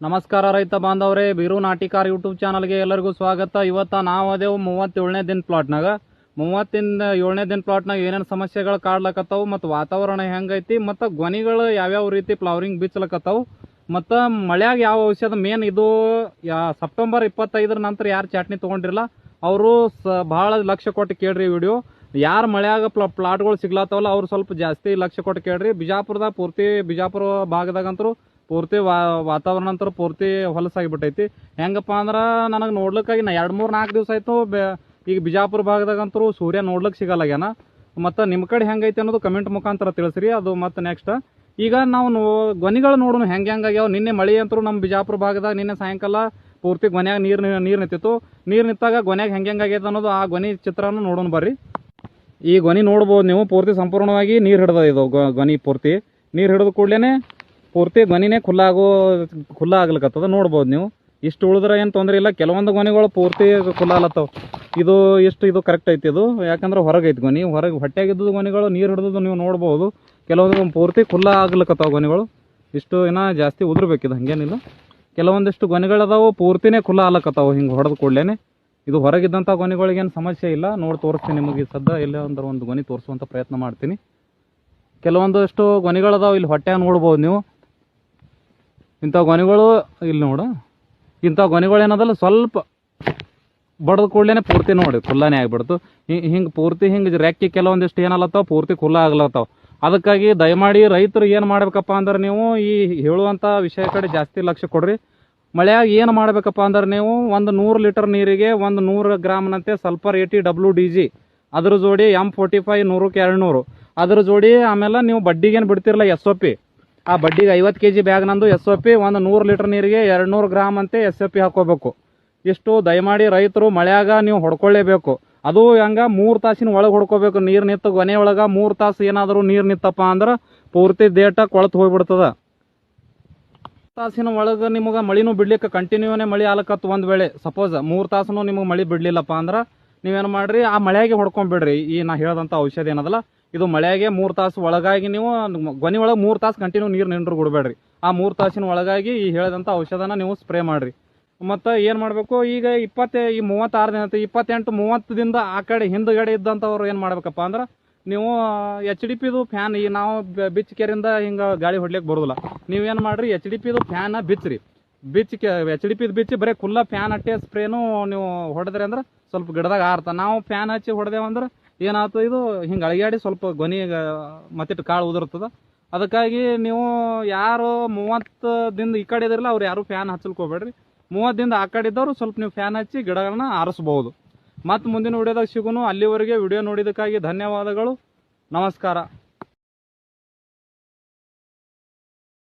ನಮಸ್ಕಾರ ರೈತ ಬಾಂಧವರೇ, ಬೀರು ನಾಟಿಕಾರ್ ಯೂಟ್ಯೂಬ್ ಚಾನಲ್ಗೆ ಎಲ್ಲರಿಗೂ ಸ್ವಾಗತ. ಇವತ್ತು ನಾವು ಅದೇವು 37ನೇ ದಿನ ಪ್ಲಾಟ್ನಾಗ 37ನೇ ದಿನ ಪ್ಲಾಟ್ನಾಗ ಏನೇನು ಸಮಸ್ಯೆಗಳು ಕಾಡ್ಲಕತ್ತಾವು ಮತ್ತು ವಾತಾವರಣ ಹೆಂಗೈತಿ ಮತ್ತು ಗೊನಿಗಳು ಯಾವ್ಯಾವ ರೀತಿ ಫ್ಲವರಿಂಗ್ ಬಿಚ್ಚಲಕತ್ತಾವು ಮತ್ತು ಮಳೆಯಾಗ ಯಾವ ಔಷಧ ಮೇನ್ ಇದು ಸೆಪ್ಟೆಂಬರ್ 25 ನಂತರ ಯಾರು ಚಾಟ್ನಿ ತೊಗೊಂಡಿರಲ್ಲ ಅವರು ಭಾಳ ಲಕ್ಷ್ಯ ಕೊಟ್ಟು ಕೇಳ್ರಿ ವಿಡಿಯೋ. ಯಾರು ಮಳೆಯಾಗ ಪ್ಲಾಟ್ಗಳು ಸಿಗ್ಲಾತಾವಲ್ಲ ಅವ್ರು ಸ್ವಲ್ಪ ಜಾಸ್ತಿ ಲಕ್ಷ್ಯ ಕೊಟ್ಟು ಕೇಳ್ರಿ. ಬಿಜಾಪುರದಾಗ ಪೂರ್ತಿ ಬಿಜಾಪುರ ಭಾಗದಾಗಂತರೂ ಪೂರ್ತಿ ವಾತಾವರಣ ಅಂತ ಪೂರ್ತಿ ಹೊಲಸಾಗಿಬಿಟ್ಟೈತಿ. ಹೆಂಗಪ್ಪ ಅಂದ್ರೆ ನನಗೆ ನೋಡ್ಲಿಕ್ಕಾಗಿ 2-3-4 ದಿವಸ ಆಯಿತು. ಈಗ ಬಿಜಾಪುರ ಭಾಗದಾಗಂತರೂ ಸೂರ್ಯ ನೋಡ್ಲಿಕ್ಕೆ ಸಿಗಲ್ಲಾಗ್ಯಾನ. ಮತ್ತು ನಿಮ್ಮ ಕಡೆ ಹೆಂಗೈತಿ ಅನ್ನೋದು ಕಮೆಂಟ್ ಮುಖಾಂತರ ತಿಳಿಸ್ರಿ. ಅದು ಮತ್ತು ನೆಕ್ಸ್ಟ್ ಈಗ ನಾವು ಗೊನಿಗಳು ನೋಡೋಣ ಹೆಂಗ್ಯಾವ. ನಿನ್ನೆ ಮಳೆ ಅಂತರೂ ನಮ್ಮ ಬಿಜಾಪುರ ಭಾಗದಾಗ ನಿನ್ನೆ ಸಾಯಂಕಾಲ ಪೂರ್ತಿ ಗೊನ್ಯಾಗ ನೀರು ನಿಂತಿತ್ತು. ನೀರು ನಿಂತಾಗ ಗೊನ್ಯಾಗ ಹೆಂಗೈತೆ ಅನ್ನೋದು ಆ ಗೊನಿ ಚಿತ್ರನ ನೋಡೋಣ ಬರ್ರಿ. ಈ ಗೊನಿ ನೋಡ್ಬೋದು ನೀವು, ಪೂರ್ತಿ ಸಂಪೂರ್ಣವಾಗಿ ನೀರು ಹಿಡ್ದ ಇದು ಗೊನಿ. ಪೂರ್ತಿ ನೀರು ಹಿಡಿದ ಕೂಡಲೇ ಪೂರ್ತಿ ಗೊನಿನೇ ಖುಲ್ಲ ಆಗ್ಲಿಕ್ಕತ್ತದ. ನೋಡ್ಬೋದು ನೀವು. ಇಷ್ಟು ಉಳಿದ್ರೆ ಏನು ತೊಂದರೆ ಇಲ್ಲ. ಕೆಲವೊಂದು ಗೊನಿಗಳು ಪೂರ್ತಿ ಖುಲ್ಲ ಆಗ್ಲತ್ತವ. ಇದು ಕರೆಕ್ಟ್ ಐತಿ. ಇದು ಯಾಕಂದ್ರೆ ಹೊರಗೈತಿ ಗೊನಿ. ಹೊರಗೆ ಹೊಟ್ಟೆಗಿದ್ದು ಗೊನಿಗಳು ನೀರು ಹಿಡಿದು ನೀವು ನೋಡ್ಬೋದು. ಕೆಲವೊಂದು ಪೂರ್ತಿ ಖುಲ್ಲ ಆಗ್ಲಿಕ್ಕತ್ತವ ಗೊನಿಗಳು. ಇಷ್ಟು ಇನ್ನೂ ಜಾಸ್ತಿ ಉದುರ್ಬೇಕಿದು, ಹಾಗೇನಿಲ್ಲ. ಕೆಲವೊಂದಿಷ್ಟು ಗೊನಿಗಳದಾವು ಪೂರ್ತಿನೇ ಖುಲ್ಲ ಆಗ್ಲಕ್ಕತ್ತಾವು ಹಿಂಗೆ ಹೊಡೆದ ಕೂಡಲೇ. ಇದು ಹೊರಗಿದ್ದಂಥ ಗೊನಿಗಳಿಗೇನು ಸಮಸ್ಯೆ ಇಲ್ಲ. ನೋಡಿ ತೋರಿಸ್ತೀನಿ ನಿಮಗೆ. ಸದ್ಯ ಎಲ್ಲ ಒಂದು ಗೊನಿ ತೋರಿಸುವಂಥ ಪ್ರಯತ್ನ ಮಾಡ್ತೀನಿ. ಕೆಲವೊಂದಷ್ಟು ಗೊನಿಗಳದಾವು ಇಲ್ಲಿ ಹೊಟ್ಟೆ ನೋಡ್ಬೋದು ನೀವು. ಇಂಥ ಗೊನಿಗಳು ಇಲ್ಲಿ ನೋಡು. ಇಂಥ ಗೊನಿಗಳು ಏನದಲ್ಲ ಸ್ವಲ್ಪ ಬಡ್ದು ಕೂಡಲೇ ಪೂರ್ತಿ ನೋಡಿ ಖುಲ್ಲಾನೇ ಆಗಿಬಿಡ್ತು. ಹಿಂಗೆ ಪೂರ್ತಿ ಹಿಂಗೆ ರೆಕ್ಕಿ ಕೆಲವೊಂದಿಷ್ಟು ಏನಲ್ಲತ್ತಾವ ಪೂರ್ತಿ ಖುಲ್ಲ ಆಗ್ಲತ್ತಾವ. ಅದಕ್ಕಾಗಿ ದಯಮಾಡಿ ರೈತರು ಏನು ಮಾಡಬೇಕಪ್ಪ ಅಂದ್ರೆ ನೀವು ಈ ಹೇಳುವಂಥ ವಿಷಯ ಕಡೆ ಜಾಸ್ತಿ ಲಕ್ಷ್ಯ ಕೊಡ್ರಿ. ಮಳೆಯಾಗ ಏನು ಮಾಡಬೇಕಪ್ಪ ಅಂದ್ರೆ ನೀವು 100 ಲೀಟರ್ ನೀರಿಗೆ 100 ಗ್ರಾಮ್ನಂತೆ ಸಲ್ಫರ್ 80 WDG, ಅದ್ರ ಜೋಡಿ M45 100ಕ್ಕೆ 200 ಅದ್ರ ಜೋಡಿ. ಆಮೇಲೆ ನೀವು ಬಡ್ಡಿಗೇನು ಬಿಡ್ತಿರಲ್ಲ SOP, ಆ ಬಡ್ಡಿಗೆ 50 kg ಬ್ಯಾಗ್ ನಂದು SOP 100 ಲೀಟರ್ ನೀರಿಗೆ 200 ಗ್ರಾಮ್ ಅಂತೆ SOP ಹಾಕೋಬೇಕು. ಇಷ್ಟು ದಯಮಾಡಿ ರೈತರು ಮಳೆಯಾಗ ನೀವು ಹೊಡ್ಕೊಳ್ಳೇಬೇಕು. ಅದು ಹಂಗೆ 3 ತಾಸಿನ ಒಳಗೆ ಹೊಡ್ಕೋಬೇಕು. ನೀರು ನಿಂತು ಗೊನೆ ಒಳಗೆ 3 ತಾಸು ಏನಾದರೂ ನೀರು ನಿಂತಪ್ಪ ಅಂದ್ರೆ ಪೂರ್ತಿ ಡೇಟ ಕೊಳತು ಹೋಗ್ಬಿಡ್ತದ. ತಾಸಿನ ಒಳಗೆ ನಿಮಗೆ ಮಳಿನೂ ಬಿಡ್ಲಿಕ್ಕೆ ಕಂಟಿನ್ಯೂನೇ ಮಳೆ ಆಲಕತ್ತು. ಒಂದು ವೇಳೆ ಸಪೋಸ್ 3 ತಾಸು ನಿಮಗೆ ಮಳೆ ಬಿಡ್ಲಿಲ್ಲಪ್ಪ ಅಂದ್ರೆ ನೀವೇನು ಮಾಡಿರಿ, ಆ ಮಳೆಯಾಗೆ ಹೊಡ್ಕೊಂಡ್ಬಿಡ್ರಿ. ಈ ನಾ ಹೇಳ್ದಂಥ ಔಷಧಿ ಏನದಲ್ಲ ಇದು ಮಳೆಯಾಗೆ 3 ತಾಸು ಒಳಗಾಗಿ ನೀವು ಗೊನೆ ಒಳಗೆ 3 ತಾಸು ಕಂಟಿನ್ಯೂ ನೀರು ನಿಂಡ್ರು ಬಿಡಬೇಡ್ರಿ. ಆ 3 ತಾಸಿನ ಒಳಗಾಗಿ ಈ ಹೇಳಿದಂಥ ಔಷಧನ ನೀವು ಸ್ಪ್ರೇ ಮಾಡಿರಿ. ಮತ್ತು ಏನು ಮಾಡಬೇಕು, ಈಗ 36 ದಿನ 28-30 ದಿನದ ಆ ಕಡೆ ಹಿಂದ್ಗಡೆ ಇದ್ದಂಥವ್ರು ಏನು ಮಾಡ್ಬೇಕಪ್ಪ ಅಂದ್ರೆ ನೀವು HDPದು ಫ್ಯಾನ್, ಈ ನಾವು ಬಿಚ್ಕೆರಿಂದ ಹಿಂಗೆ ಗಾಳಿ ಹೊಡ್ಲಿಕ್ಕೆ ಬರೋದಿಲ್ಲ. ನೀವೇನು ಮಾಡಿರಿ, HDPದು ಫ್ಯಾನ ಬಿಚ್ಚಿರಿ. HDPದು ಬಿಚ್ಚಿ ಬರೀ ಖುಲ್ಲ ಫ್ಯಾನ್ ಅಟ್ಟೆ ಸ್ಪ್ರೇನು ನೀವು ಹೊಡೆದ್ರಿ ಅಂದ್ರೆ ಸ್ವಲ್ಪ ಗಿಡದಾಗ ಆರ್ತ. ನಾವು ಫ್ಯಾನ್ ಹಚ್ಚಿ ಹೊಡೆದೇವಂದ್ರೆ ಏನಾಗ್ತದೆ, ಇದು ಹಿಂಗೆ ಅಳಿಗಾಡಿ ಸ್ವಲ್ಪ ಗೊನಿ ಮತ್ತಿಟ್ಟು ಕಾಳು ಉದುರ್ತದ. ಅದಕ್ಕಾಗಿ ನೀವು ಯಾರು 30 ದಿನದ ಈ ಕಡೆ ಇದ್ರಲ್ಲ ಅವ್ರು ಯಾರು ಫ್ಯಾನ್ ಹಚ್ಚಲ್ಕೋಬೇಡ್ರಿ. 30 ದಿನದ ಆ ಕಡೆ ಇದ್ದವರು ಸ್ವಲ್ಪ ನೀವು ಫ್ಯಾನ್ ಹಚ್ಚಿ ಗಿಡಗಳನ್ನ ಆರಿಸ್ಬೋದು. ಮತ್ತು ಮುಂದಿನ ವಿಡಿಯೋದಾಗ ಸಿಗೋನು. ಅಲ್ಲಿವರೆಗೆ ವಿಡಿಯೋ ನೋಡಿದ್ದಕ್ಕಾಗಿ ಧನ್ಯವಾದಗಳು. ನಮಸ್ಕಾರ.